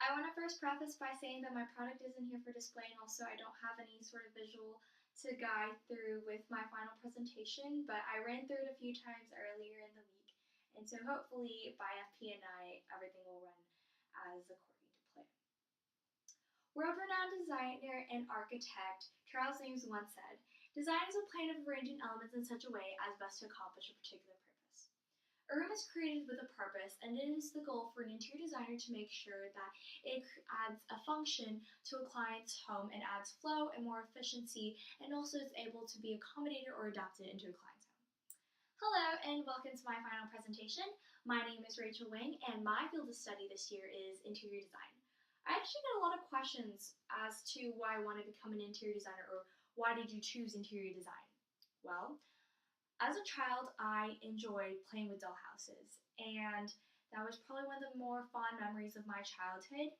I want to first preface by saying that my product isn't here for display, and also I don't have any sort of visual to guide through with my final presentation, but I ran through it a few times earlier in the week, and so hopefully by FPN everything will run as according to plan. World-renowned designer and architect Charles Eames once said, "Design is a plan of arranging elements in such a way as best to accomplish a particular purpose." A room is created with a purpose, and it is the goal for an interior designer to make sure that it adds a function to a client's home and adds flow and more efficiency, and also is able to be accommodated or adapted into a client's home. Hello, and welcome to my final presentation. My name is Rachel Wang, and my field of study this year is interior design. I actually get a lot of questions as to why I want to become an interior designer, or why did you choose interior design? Well, as a child, I enjoyed playing with doll houses, and that was probably one of the more fond memories of my childhood.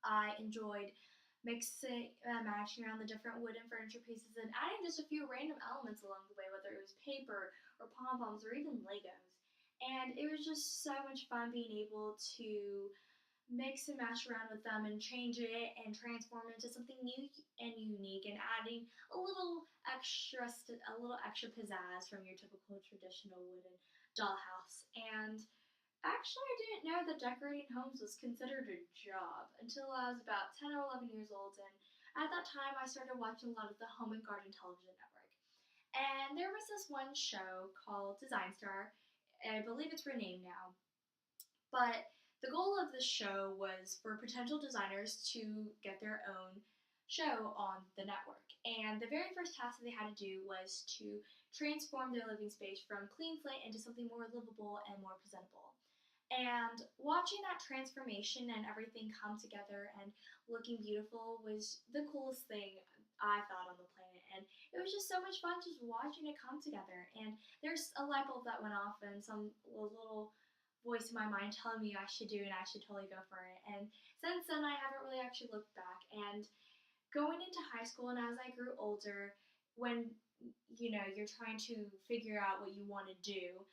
I enjoyed mixing, matching around the different wooden furniture pieces and adding just a few random elements along the way, whether it was paper or pom-poms or even Legos. And it was just so much fun being able to mix and match around with them and change it and transform it into something new and unique, and adding a little extra pizzazz from your typical traditional wooden dollhouse. And actually, I didn't know that decorating homes was considered a job until I was about 10 or 11 years old, and at that time I started watching a lot of the Home and Garden Television Network. And there was this one show called Design Star. I believe it's renamed now, but the goal of this show was for potential designers to get their own show on the network. And the very first task that they had to do was to transform their living space from clean slate into something more livable and more presentable. And watching that transformation and everything come together and looking beautiful was the coolest thing I thought on the planet. And it was just so much fun just watching it come together. And there's a light bulb that went off, and some little voice in my mind telling me I should do it and I should totally go for it. And since then, I haven't really actually looked back. And going into high school and as I grew older, when you're trying to figure out what you want to do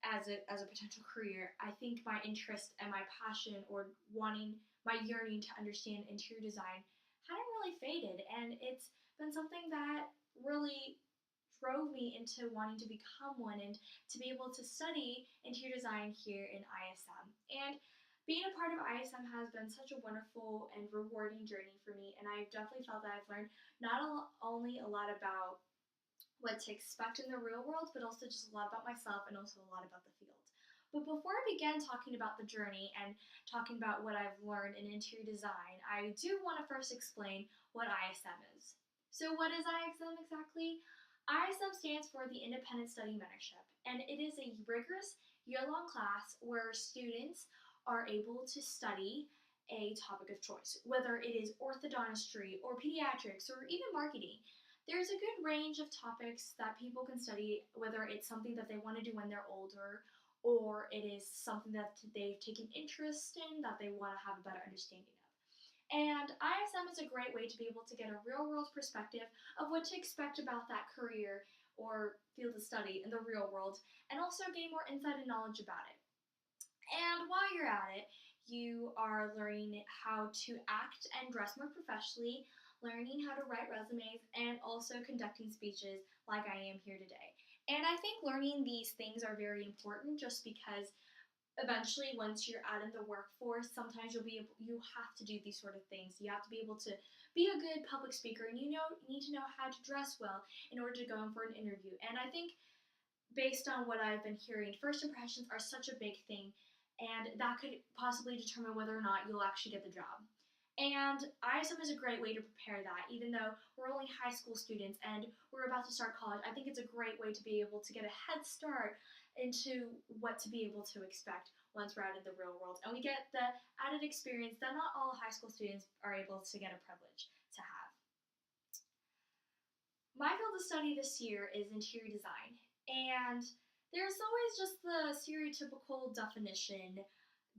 as a potential career, I think my interest and my passion, or my yearning to understand interior design, hadn't really faded. And it's been something that really drove me into wanting to become one and to be able to study interior design here in ISM. And being a part of ISM has been such a wonderful and rewarding journey for me, and I've definitely felt that I've learned not only a lot about what to expect in the real world, but also just a lot about myself and also a lot about the field. But before I begin talking about the journey and talking about what I've learned in interior design, I do want to first explain what ISM is. So what is ISM exactly? ISM stands for the Independent Study Mentorship, and it is a rigorous year-long class where students are able to study a topic of choice, whether it is orthodontistry or pediatrics or even marketing. There's a good range of topics that people can study, whether it's something that they want to do when they're older, or it is something that they've taken interest in that they want to have a better understanding of. And ISM is a great way to be able to get a real-world perspective of what to expect about that career or field of study in the real world, and also gain more insight and knowledge about it. And while you're at it, you are learning how to act and dress more professionally, learning how to write resumes, and also conducting speeches like I am here today. And I think learning these things are very important, just because eventually, once you're out in the workforce, sometimes you have to do these sort of things. You have to be able to be a good public speaker, and you need to know how to dress well in order to go in for an interview. And I think, based on what I've been hearing, first impressions are such a big thing, and that could possibly determine whether or not you'll actually get the job. And ISM is a great way to prepare that. Even though we're only high school students and we're about to start college, I think it's a great way to be able to get a head start into what to be able to expect once we're out in the real world. And we get the added experience that not all high school students are able to get a privilege to have. My field of study this year is interior design, and there's always just the stereotypical definition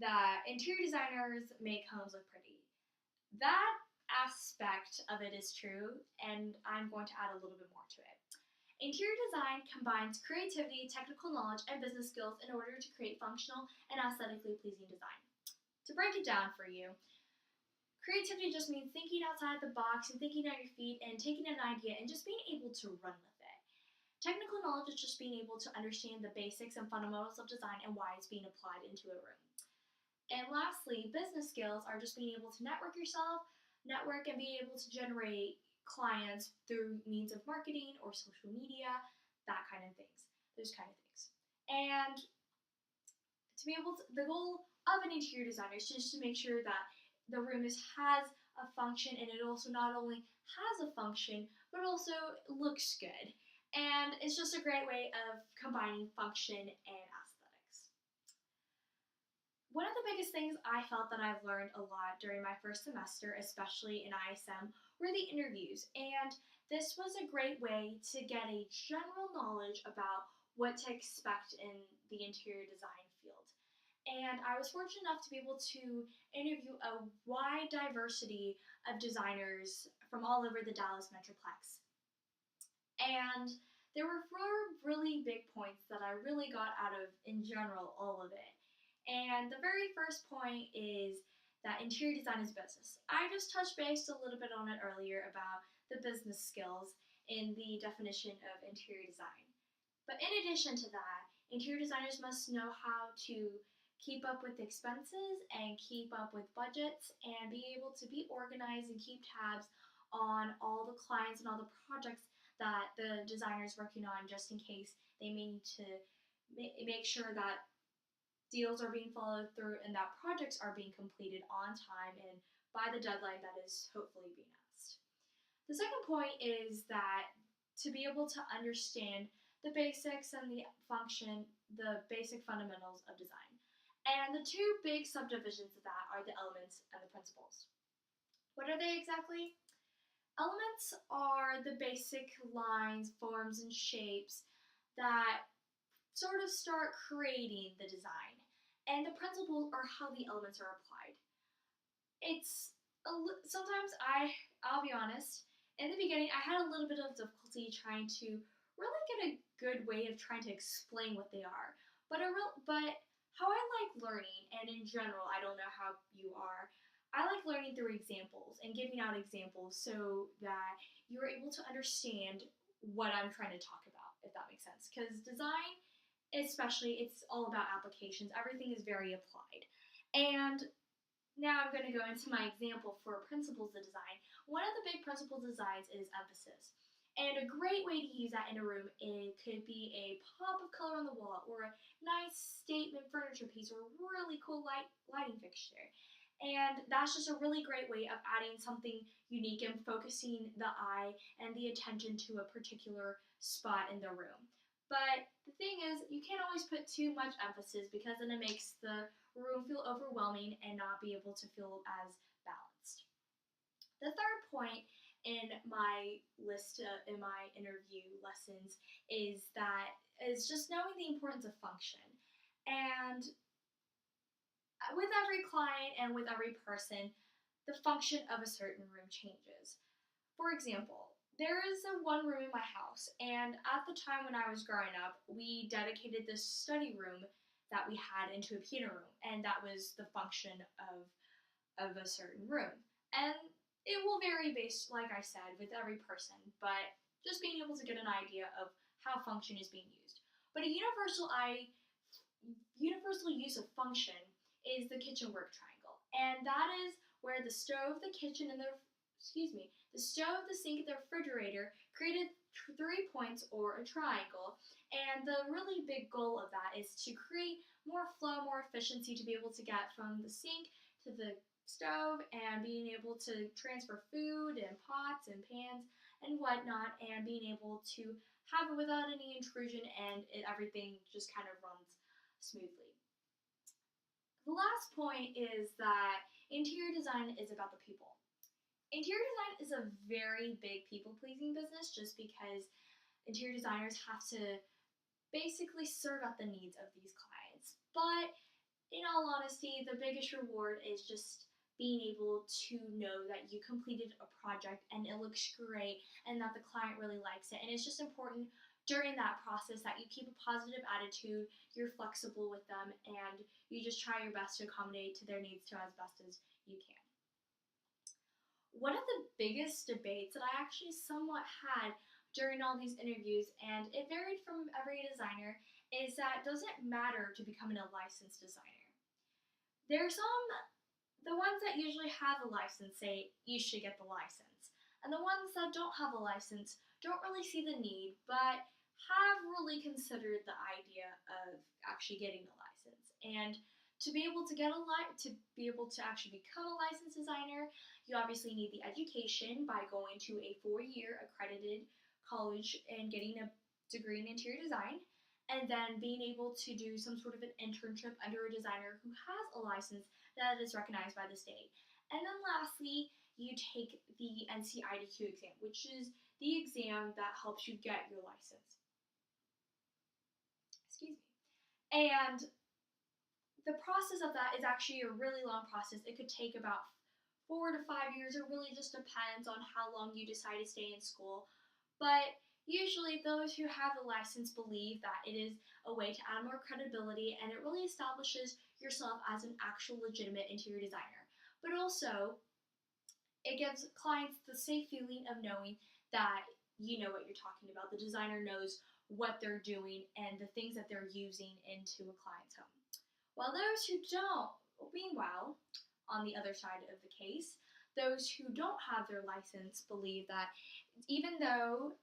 that interior designers make homes look pretty. That aspect of it is true, and I'm going to add a little bit more to it. Interior design combines creativity, technical knowledge, and business skills in order to create functional and aesthetically pleasing design. To break it down for you, Creativity just means thinking outside the box and thinking on your feet and taking an idea and just being able to run with it. Technical knowledge is just being able to understand the basics and fundamentals of design and why it's being applied into a room. And lastly, business skills are just being able to network and being able to generate clients through means of marketing or social media, those kind of things. And to be able to, the goal of an interior designer is just to make sure that the room has a function, and it also not only has a function, but also looks good. And it's just a great way of combining function and aesthetics. One of the biggest things I felt that I've learned a lot during my first semester, especially in ISM, were the interviews. And this was a great way to get a general knowledge about what to expect in the interior design field. And I was fortunate enough to be able to interview a wide diversity of designers from all over the Dallas Metroplex. And there were 4 really big points that I really got out of, in general, all of it. And the very first point is that interior design is business. I just touched base a little bit on it earlier about the business skills in the definition of interior design. But in addition to that, interior designers must know how to keep up with expenses and keep up with budgets and be able to be organized and keep tabs on all the clients and all the projects that the designer is working on, just in case they may need to make sure that deals are being followed through and that projects are being completed on time and by the deadline that is hopefully being asked. The second point is that to be able to understand the basics and the basic fundamentals of design. And the 2 big subdivisions of that are the elements and the principles. What are they exactly? Elements are the basic lines, forms, and shapes that sort of start creating the design. And the principles are how the elements are applied. Sometimes I'll be honest, in the beginning I had a little bit of difficulty trying to really get a good way of trying to explain what they are. But how I like learning, and in general, I don't know how you are, I like learning through examples and giving out examples so that you're able to understand what I'm trying to talk about, if that makes sense. Because design, especially, it's all about applications. Everything is very applied. And now I'm going to go into my example for principles of design. One of the big principles of designs is emphasis. And a great way to use that in a room, it could be a pop of color on the wall, or a nice statement furniture piece, or a really cool lighting fixture. And that's just a really great way of adding something unique and focusing the eye and the attention to a particular spot in the room. But the thing is, you can't always put too much emphasis, because then it makes the room feel overwhelming and not be able to feel as balanced. The third point in my interview lessons is just knowing the importance of function. And with every client and with every person, the function of a certain room changes. For example, there is one room in my house, and at the time when I was growing up, we dedicated this study room that we had into a piano room, and that was the function of a certain room. And it will vary based, like I said, with every person, but just being able to get an idea of how function is being used. But a universal use of function is the kitchen work triangle, and that is where the stove, the kitchen, and the stove, the sink, and the refrigerator created 3 points or a triangle. And the really big goal of that is to create more flow, more efficiency, to be able to get from the sink to the stove and being able to transfer food and pots and pans and whatnot, and being able to have it without any intrusion, and everything just kind of runs smoothly. The last point is that interior design is about the people. Interior design is a very big people-pleasing business, just because interior designers have to basically serve out the needs of these clients. But in all honesty, the biggest reward is just being able to know that you completed a project and it looks great and that the client really likes it. And it's just important during that process that you keep a positive attitude, you're flexible with them, and you just try your best to accommodate to their needs to as best as you can. One of the biggest debates that I actually somewhat had during all these interviews, and it varied from every designer, is that does it matter to becoming a licensed designer? There are some, the ones that usually have a license say you should get the license. And the ones that don't have a license don't really see the need, but have really considered the idea of actually getting a license. And to be able to to be able to actually become a licensed designer, you obviously need the education by going to a 4-year accredited college and getting a degree in interior design, and then being able to do some sort of an internship under a designer who has a license that is recognized by the state. And then lastly, you take the NCIDQ exam, which is the exam that helps you get your license. Excuse me. And the process of that is actually a really long process. It could take about 4 to 5 years. It really just depends on how long you decide to stay in school. But usually those who have a license believe that it is a way to add more credibility, and it really establishes yourself as an actual legitimate interior designer. But also, it gives clients the safe feeling of knowing that you know what you're talking about. The designer knows what they're doing and the things that they're using into a client's home. While those who don't, meanwhile, on the other side of the case, those who don't have their license believe that even though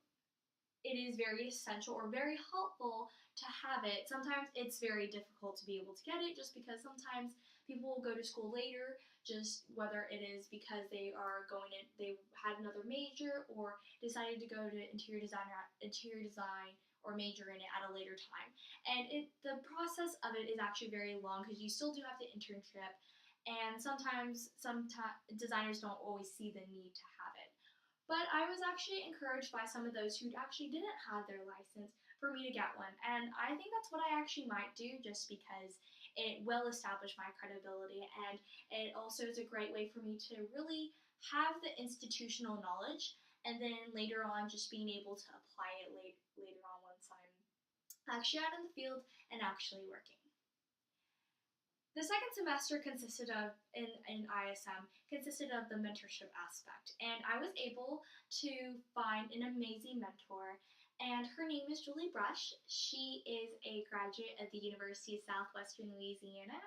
it is very essential or very helpful to have it, sometimes it's very difficult to be able to get it, just because sometimes people will go to school later, just whether it is because they are going in, they had another major or decided to go to interior design or major in it at a later time. And the process of it is actually very long because you still do have the internship, and sometimes designers don't always see the need to have it. But I was actually encouraged by some of those who actually didn't have their license for me to get one. And I think that's what I actually might do, just because it will establish my credibility, and it also is a great way for me to really have the institutional knowledge, and then later on just being able to apply it later on once I'm actually out in the field and actually working. The second semester consisted of, in ISM, consisted of the mentorship aspect. And I was able to find an amazing mentor, and her name is Julie Brush. She is a graduate of the University of Southwestern Louisiana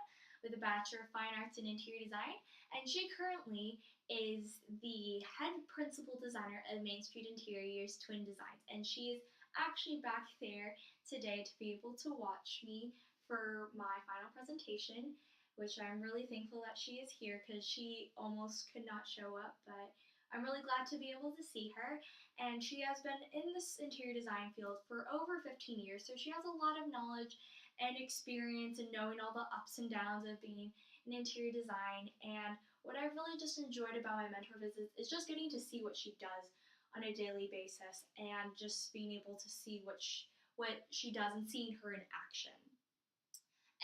with a Bachelor of Fine Arts in Interior Design, and she currently is the head principal designer of Main Street Interiors Twin Designs, and she is actually back there today to be able to watch me for my final presentation, which I'm really thankful that she is here because she almost could not show up, but I'm really glad to be able to see her. And she has been in this interior design field for over 15 years, so she has a lot of knowledge and experience in knowing all the ups and downs of being in interior design. And what I've really just enjoyed about my mentor visits is just getting to see what she does on a daily basis, and just being able to see what she does and seeing her in action.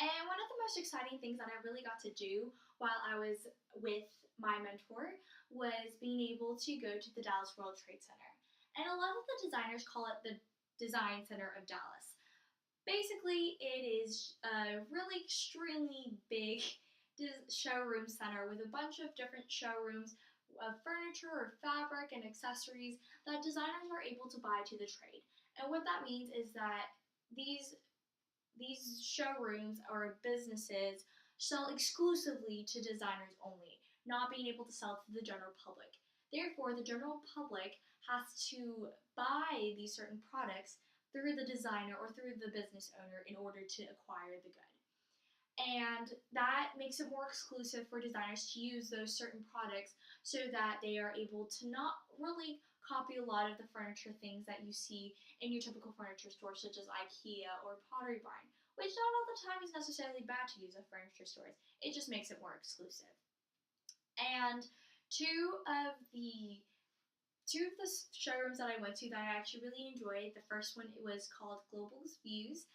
And one of the most exciting things that I really got to do while I was with my mentor was being able to go to the Dallas World Trade Center. And a lot of the designers call it the Design Center of Dallas. Basically, it is a really extremely big showroom center with a bunch of different showrooms of furniture or fabric and accessories that designers are able to buy to the trade. And what that means is that these showrooms or businesses sell exclusively to designers only, not being able to sell to the general public. Therefore, the general public has to buy these certain products through the designer or through the business owner in order to acquire the good. And that makes it more exclusive for designers to use those certain products, so that they are able to not really copy a lot of the furniture things that you see in your typical furniture store, such as IKEA or Pottery Barn, which not all the time is necessarily bad to use at furniture stores. It just makes it more exclusive. And two of the showrooms that I went to that I actually really enjoyed, the first one was called Global Views,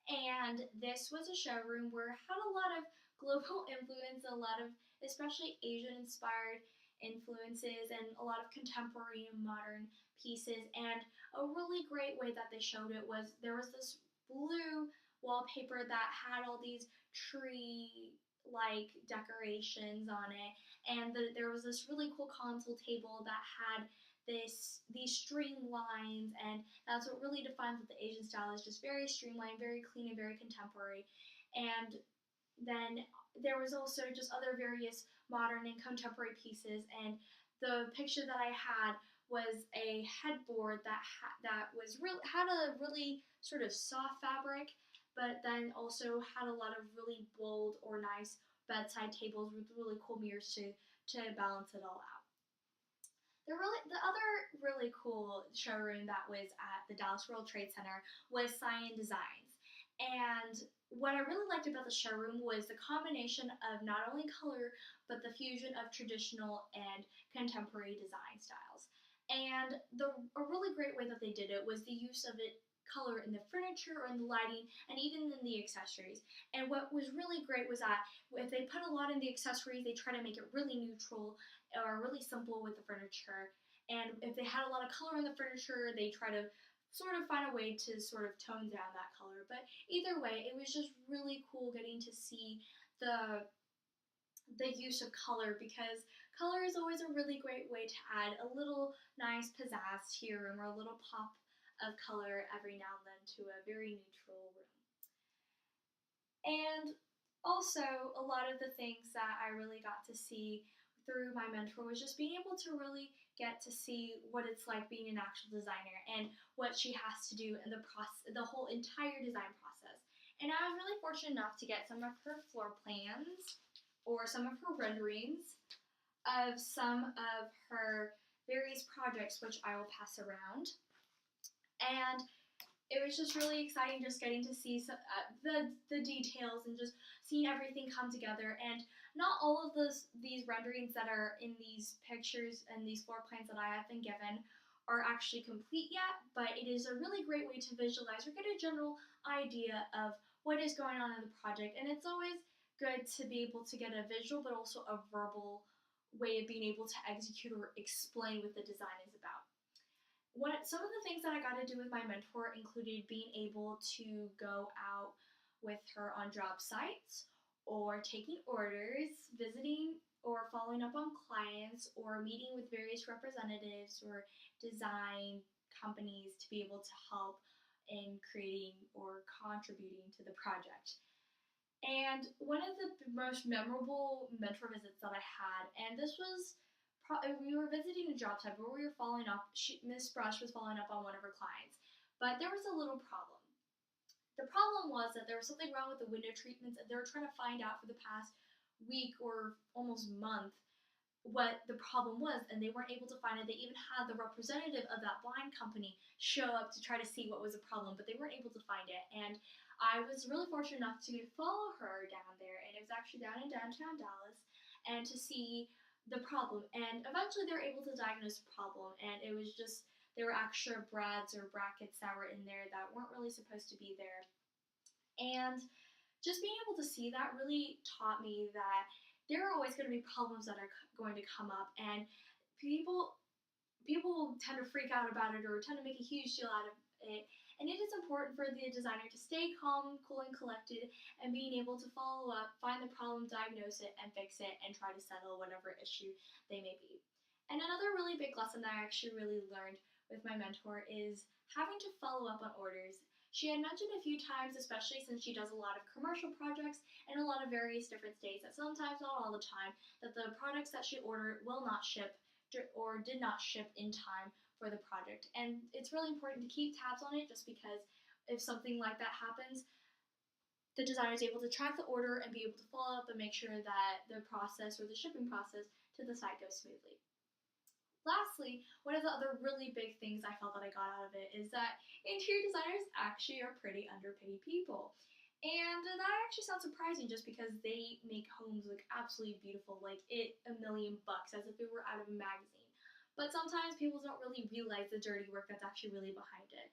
and this was a showroom where it had a lot of global influence, a lot of especially Asian inspired influences, and a lot of contemporary and modern pieces. And a really great way that they showed it was there was this blue wallpaper that had all these tree like decorations on it, and there was this really cool console table that had these streamlines, and that's what really defines what the Asian style is, just very streamlined, very clean, and very contemporary. And then there was also just other various modern and contemporary pieces, and the picture that I had was a headboard that was real had a really sort of soft fabric, but then also had a lot of really bold or nice bedside tables with really cool mirrors to balance it all out. The other really cool showroom that was at the Dallas World Trade Center was Cyan Designs. And what I really liked about the showroom was the combination of not only color, but the fusion of traditional and contemporary design styles. And a really great way that they did it was the use of it color in the furniture or in the lighting and even in the accessories. And what was really great was that if they put a lot in the accessories, they try to make it really neutral or really simple with the furniture. And if they had a lot of color in the furniture, they try to sort of find a way to sort of tone down that color. But either way, it was just really cool getting to see the use of color, because color is always a really great way to add a little nice pizzazz to your room, or a little pop of color every now and then to a very neutral room. And also, a lot of the things that I really got to see through my mentor was just being able to really get to see what it's like being an actual designer and what she has to do in the whole entire design process. And I was really fortunate enough to get some of her floor plans or some of her renderings of some of her various projects, which I will pass around. And it was just really exciting just getting to see the details and just seeing everything come together. And not all of these renderings that are in these pictures and these floor plans that I have been given are actually complete yet, but it is a really great way to visualize or get a general idea of what is going on in the project. And it's always good to be able to get a visual but also a verbal way of being able to execute or explain what the design is about. Some of the things that I got to do with my mentor included being able to go out with her on job sites, or taking orders, visiting or following up on clients, or meeting with various representatives or design companies to be able to help in creating or contributing to the project. And one of the most memorable mentor visits that I had, and this was we were visiting a job site where we were following up. Miss Brush was following up on one of her clients, but there was a little problem. The problem was that there was something wrong with the window treatments, and they were trying to find out for the past week or almost month what the problem was, and they weren't able to find it. They even had the representative of that blind company show up to try to see what was the problem, but they weren't able to find it. And I was really fortunate enough to follow her down there, and it was actually down in downtown Dallas, and to see the problem. And eventually they were able to diagnose the problem, and it was just there were extra brads or brackets that were in there that weren't really supposed to be there. And just being able to see that really taught me that there are always going to be problems that are going to come up, and people will tend to freak out about it or tend to make a huge deal out of it. And it is important for the designer to stay calm, cool, and collected, and being able to follow up, find the problem, diagnose it, and fix it, and try to settle whatever issue they may be. And another really big lesson that I actually really learned with my mentor is having to follow up on orders. She had mentioned a few times, especially since she does a lot of commercial projects in a lot of various different states, that sometimes, not all the time, that the products that she ordered will not ship or did not ship in time for the project. And it's really important to keep tabs on it, just because if something like that happens, the designer is able to track the order and be able to follow up and make sure that the process or the shipping process to the site goes smoothly. Lastly, one of the other really big things I felt that I got out of it is that interior designers actually are pretty underpaid people. And that actually sounds surprising, just because they make homes look absolutely beautiful, like $1 million, as if it were out of a magazine. But sometimes people don't really realize the dirty work that's actually really behind it.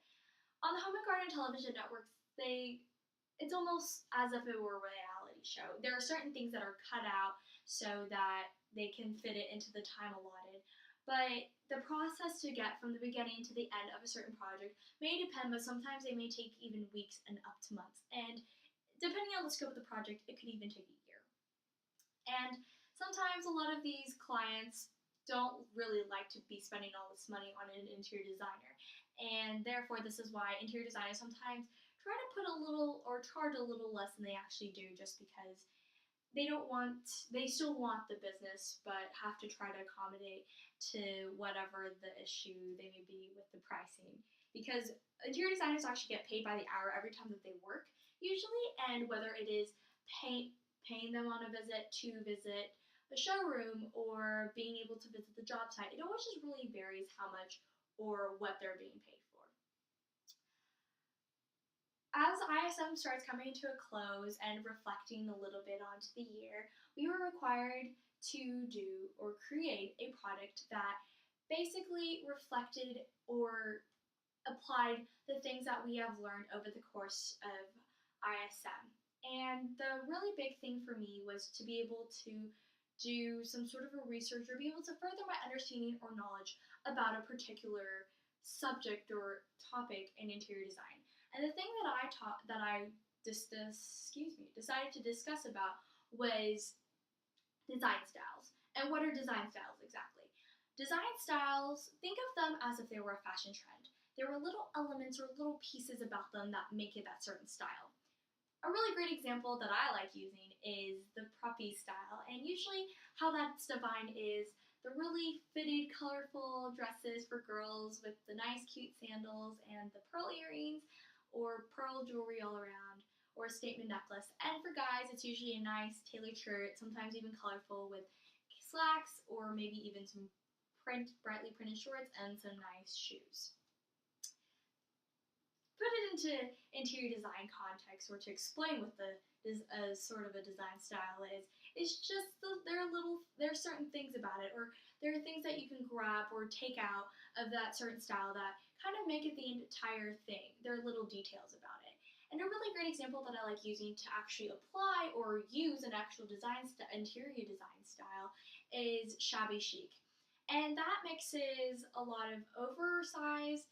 On the Home and Garden television networks, it's almost as if it were a reality show. There are certain things that are cut out so that they can fit it into the time allotted. But the process to get from the beginning to the end of a certain project may depend, but sometimes they may take even weeks and up to months. And depending on the scope of the project, it could even take a year. And sometimes a lot of these clients don't really like to be spending all this money on an interior designer. And therefore, this is why interior designers sometimes try to put a little or charge a little less than they actually do, just because they still want the business, but have to try to accommodate to whatever the issue they may be with the pricing. Because interior designers actually get paid by the hour every time that they work, usually, and whether it is paying them on a visit to visit a showroom or being able to visit the job site, it always just really varies how much or what they're being paid for. As ISM starts coming to a close and reflecting a little bit onto the year, we were required to do or create a product that basically reflected or applied the things that we have learned over the course of ISM. And the really big thing for me was to be able to do some sort of a research or be able to further my understanding or knowledge about a particular subject or topic in interior design. And the thing that decided to discuss about was design styles. And what are design styles exactly? Design styles, think of them as if they were a fashion trend. There were little elements or little pieces about them that make it that certain style. A really great example that I like using is the preppy style, and usually how that's defined is the really fitted, colorful dresses for girls with the nice, cute sandals and the pearl earrings or pearl jewelry all around, or a statement necklace. And for guys, it's usually a nice tailored shirt, sometimes even colorful with slacks or maybe even some brightly printed shorts and some nice shoes. Put it into interior design context, or to explain what the sort of a design style is, it's just there are certain things about it, or there are things that you can grab or take out of that certain style that kind of make it the entire thing. There are little details about it. And a really great example that I like using to actually apply or use an actual interior design style is shabby chic. And that mixes a lot of oversized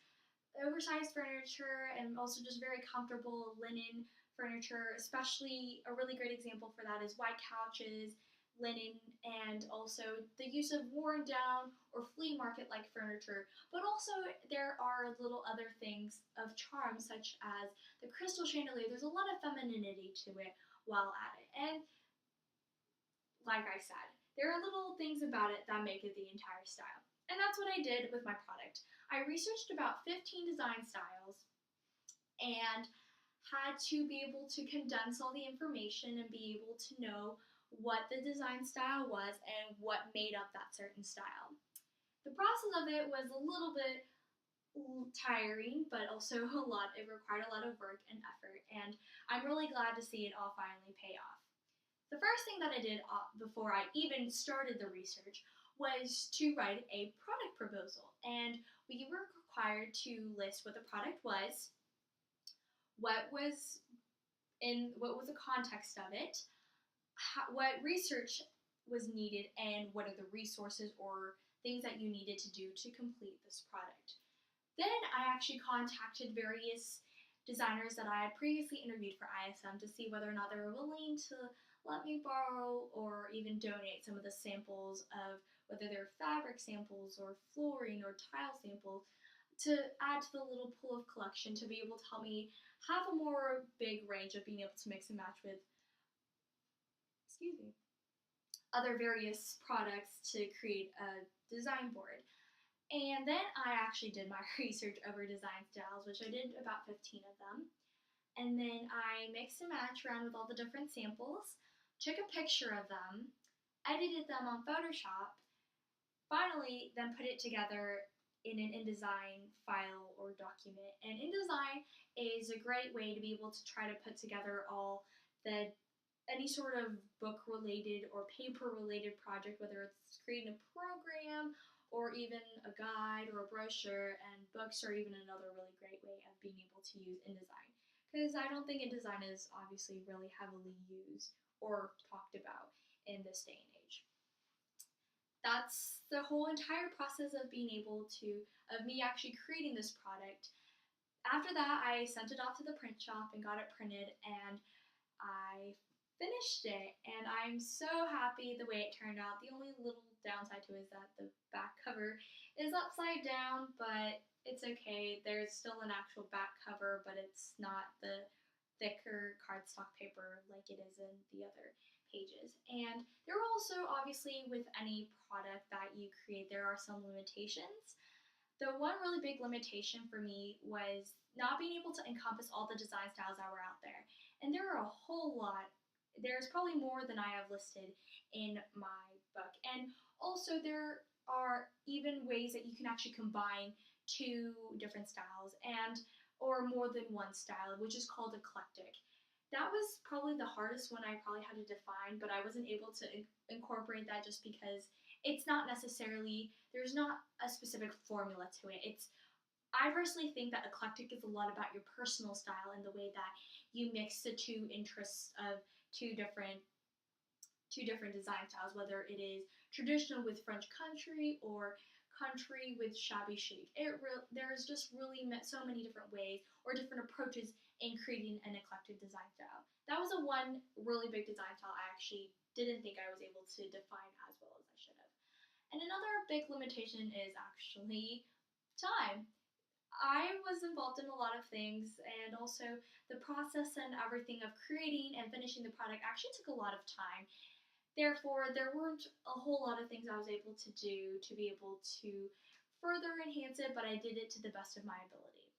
furniture and also just very comfortable linen furniture. Especially a really great example for that is white couches, linen, and also the use of worn down or flea market like furniture. But also there are little other things of charm, such as the crystal chandelier. There's a lot of femininity to it while at it. And like I said, there are little things about it that make it the entire style. And that's what I did with my product. I researched about 15 design styles and had to be able to condense all the information and be able to know what the design style was and what made up that certain style. The process of it was a little bit tiring, but also it required a lot of work and effort, and I'm really glad to see it all finally pay off. The first thing that I did before I even started the research was to write a product proposal, and we were required to list what the product was, what was the context of it, what research was needed, and what are the resources or things that you needed to do to complete this product. Then I actually contacted various designers that I had previously interviewed for ISM to see whether or not they were willing to let me borrow or even donate some of the samples of whether they're fabric samples or flooring or tile samples to add to the little pool of collection to be able to help me have a more big range of being able to mix and match with other various products to create a design board. And then I actually did my research over design styles, which I did about 15 of them. And then I mixed and matched around with all the different samples, took a picture of them, edited them on Photoshop, finally then put it together in an InDesign file or document. And InDesign is a great way to be able to try to put together any sort of book related or paper related project, whether it's creating a program or even a guide or a brochure, and books are even another really great way of being able to use InDesign. Because I don't think InDesign is obviously really heavily used or talked about in this day and age. That's the whole entire process of me actually creating this product. After that, I sent it off to the print shop and got it printed, and I finished it, and I'm so happy the way it turned out. The only little downside to it is that the back cover is upside down, but it's okay. There's still an actual back cover, but it's not the thicker cardstock paper like it is in the other pages. And there are also, obviously, with any product that you create, there are some limitations. The one really big limitation for me was not being able to encompass all the design styles that were out there. And there are a whole lot. There's probably more than I have listed in my book. And also, there are even ways that you can actually combine two different styles and or more than one style, which is called eclectic. That was probably the hardest one I probably had to define, but I wasn't able to incorporate that just because it's not necessarily, there's not a specific formula to it. I personally think that eclectic is a lot about your personal style and the way that you mix the two interests of two different design styles, whether it is traditional with French country or country with shabby chic. There's just really so many different ways or different approaches in creating an eclectic design style. That was a one really big design style I actually didn't think I was able to define as well as I should have. And another big limitation is actually time. I was involved in a lot of things, and also the process and everything of creating and finishing the product actually took a lot of time. Therefore, there weren't a whole lot of things I was able to do to be able to further enhance it, but I did it to the best of my ability.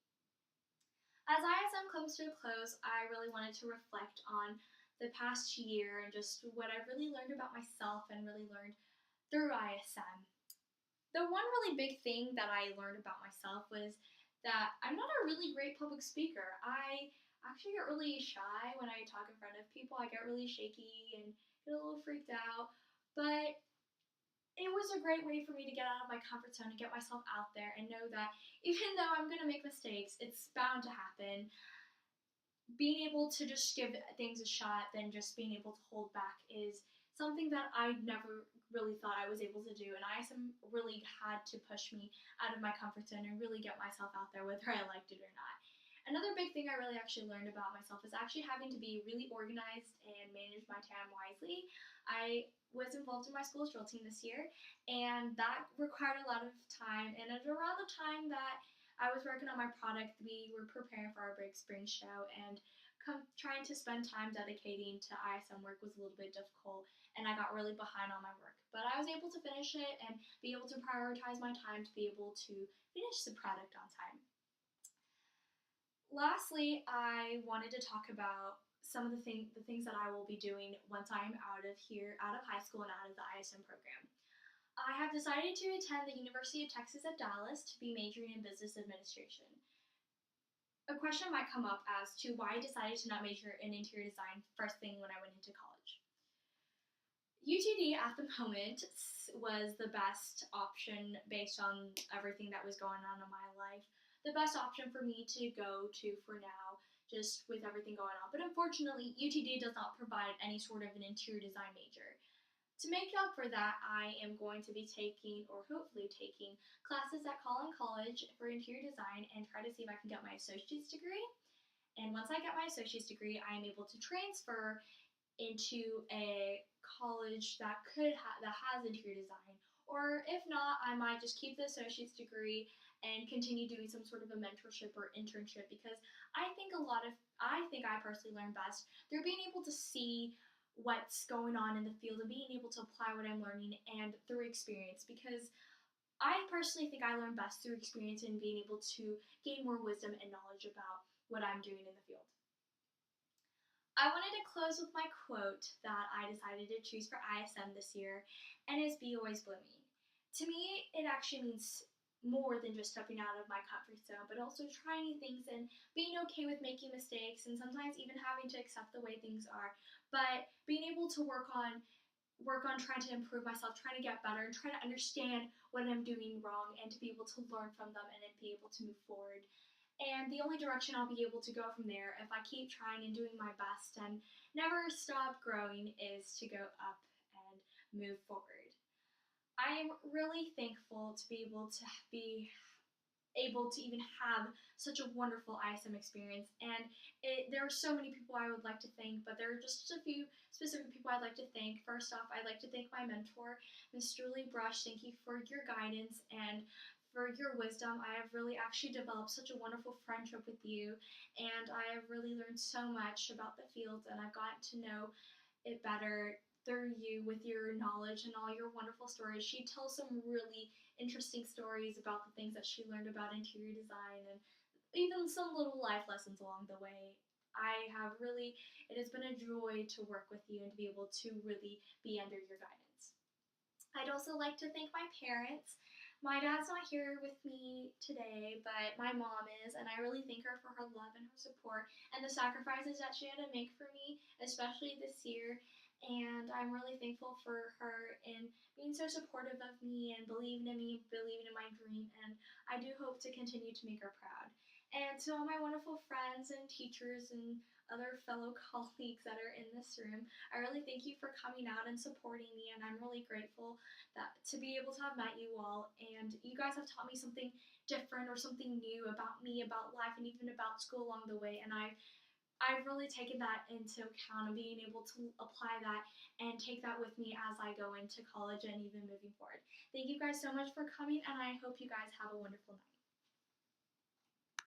As ISM comes to a close, I really wanted to reflect on the past year and just what I really learned about myself and really learned through ISM. The one really big thing that I learned about myself was that I'm not a really great public speaker. I actually get really shy when I talk in front of people. I get really shaky and get a little freaked out. But it was a great way for me to get out of my comfort zone and get myself out there and know that even though I'm going to make mistakes, it's bound to happen. Being able to just give things a shot than just being able to hold back is something that I never really thought I was able to do, and ISM really had to push me out of my comfort zone and really get myself out there whether I liked it or not. Another big thing I really actually learned about myself is actually having to be really organized and manage my time wisely. I was involved in my school's drill team this year, and that required a lot of time. And at around the time that I was working on my product, we were preparing for our big spring show, and trying to spend time dedicating to ISM work was a little bit difficult, and I got really behind on my work. But I was able to finish it and be able to prioritize my time to be able to finish the product on time. Lastly, I wanted to talk about some of the things that I will be doing once I'm out of high school and out of the ISM program. I have decided to attend the University of Texas at Dallas to be majoring in business administration. A question might come up as to why I decided to not major in interior design first thing when I went into college. UTD at the moment was the best option based on everything that was going on in my life. The best option for me to go to for now, just with everything going on. But unfortunately, UTD does not provide any sort of an interior design major. To make up for that, I am going to be taking, or hopefully taking, classes at Collin College for interior design and try to see if I can get my associate's degree. And once I get my associate's degree, I am able to transfer into a college that has interior design. Or if not, I might just keep the associate's degree and continue doing some sort of a mentorship or internship, because I think I personally learn best through being able to see what's going on in the field and being able to apply what I'm learning and through experience, because I personally think I learn best through experience and being able to gain more wisdom and knowledge about what I'm doing in the field. I wanted to close with my quote that I decided to choose for ISM this year, and it's "Be always blooming." To me, it actually means more than just stepping out of my comfort zone, but also trying new things and being okay with making mistakes and sometimes even having to accept the way things are, but being able to work on trying to improve myself, trying to get better, and trying to understand what I'm doing wrong and to be able to learn from them and then be able to move forward. And the only direction I'll be able to go from there, if I keep trying and doing my best and never stop growing, is to go up and move forward. I am really thankful to be able to be able to even have such a wonderful ISM experience. And there are so many people I would like to thank, but there are just a few specific people I'd like to thank. First off, I'd like to thank my mentor, Miss Julie Brush. Thank you for your guidance and for your wisdom. I have really actually developed such a wonderful friendship with you, and I have really learned so much about the field, and I've gotten to know it better through you with your knowledge and all your wonderful stories. She tells some really interesting stories about the things that she learned about interior design and even some little life lessons along the way. It has been a joy to work with you and to be able to really be under your guidance. I'd also like to thank my parents. My dad's not here with me today, but my mom is, and I really thank her for her love and her support and the sacrifices that she had to make for me, especially this year. And I'm really thankful for her in being so supportive of me and believing in me, believing in my dream, and I do hope to continue to make her proud. And to all my wonderful friends and teachers and other fellow colleagues that are in this room, I really thank you for coming out and supporting me, and I'm really grateful that to be able to have met you all, and you guys have taught me something different or something new about me, about life, and even about school along the way. And I've really taken that into account of being able to apply that and take that with me as I go into college and even moving forward. Thank you guys so much for coming, and I hope you guys have a wonderful night.